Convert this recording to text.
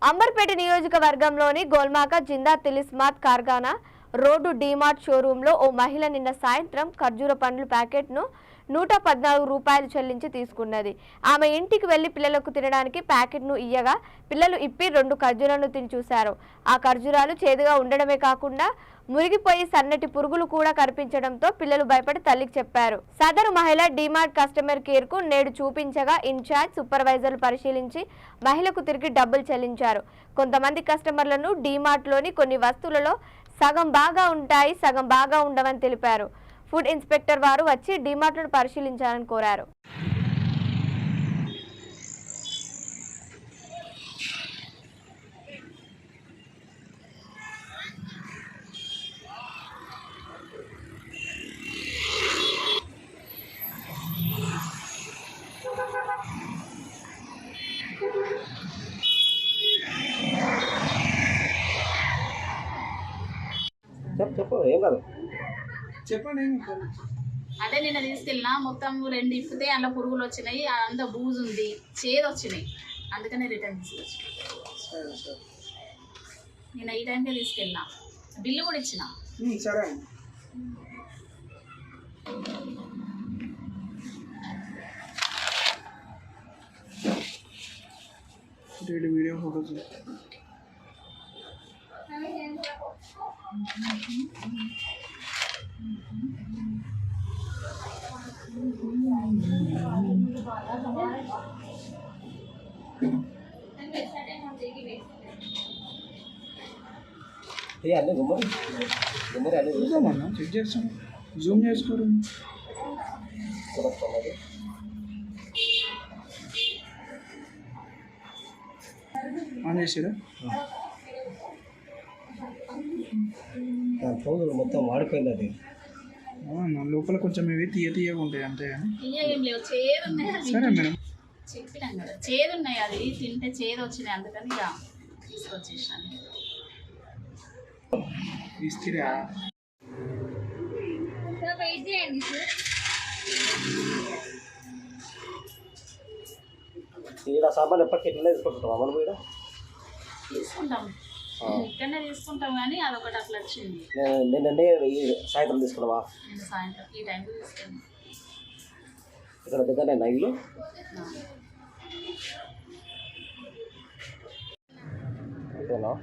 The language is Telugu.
అంబర్పేట నియోజకవర్గంలోని గోల్మాక జిందా తిలిస్మాత్ కార్ఖానా రోడ్డు డీమార్ట్ షోరూంలో ఓ మహిళ నిన్న సాయంత్రం ఖర్జూర పండ్ల ప్యాకెట్ను 114 రూపాయలు చెల్లించి తీసుకున్నది. ఆమె ఇంటికి వెళ్లి పిల్లలకు తినడానికి ప్యాకెట్ను ఇయ్యగా పిల్లలు ఇప్పి 2 ఖర్జూరాలను తిని చూశారు. ఆ ఖర్జూరాలు చేదుగా ఉండడమే కాకుండా మురిగిపోయి సన్నటి పురుగులు కూడా కనిపించడంతో పిల్లలు భయపడి తల్లికి చెప్పారు. సదరు మహిళ డీమార్ట్ కస్టమర్ కేర్ కు నేడు చూపించగా ఇన్ఛార్జ్ సూపర్వైజర్లు పరిశీలించి మహిళకు తిరిగి డబ్బులు చెల్లించారు. కొంతమంది కస్టమర్లను డీమార్ట్ లోని కొన్ని వస్తువులలో సగం బాగా ఉంటాయి, సగం బాగా ఉండవని తెలిపారు. ఫుడ్ ఇన్స్పెక్టర్ వారు వచ్చి డీమార్ట్లను పరిశీలించాలని కోరారు. చెప్పండి. అదే నిన్న తీసుకెళ్ళినా మొత్తం 2 ఇప్పితే అందులో పురుగులు వచ్చినాయి, అంత బూజు ఉంది, చేదు వచ్చినాయి, అందుకనే రిటర్న్ తీసుకొచ్చి నేను ఈ టైంకే తీసుకెళ్ళినా, బిల్లు కూడా ఇచ్చిన. సరే వీడియో ఫోటోస్ చూద్దామన్నా, చెక్ చేస్తాను, జూమ్ చేసుకోరు. ఆన్ చేసారా? మొత్తం వాడిపోయింది అది. లోపల కొంచెం ఇవి తీయగా ఉంటాయి అంతే. సరే మేడం, చెప్పినాం కదా చేదు ఉన్నాయి, అది తింటే చేదు వచ్చినాయి, అందుకని ఇక తీసుకొచ్చేసాను. ఇస్తిరా ఈడ సామాన్ ఎప్పటికీ ఎట్లా తీసుకుంటాం మనం ఈడ తీసుకుంటాం, ఇక్కడనే తీసుకుంటాం, కానీ అదొకటి అట్లా వచ్చింది. నిన్నే సాయంత్రం తీసుకున్నావా? నేను సాయంత్రం ఈ టైంకి తీసుకున్నాను. ఇక్కడ దగ్గరనే ఇల్లు. ఓకేనా?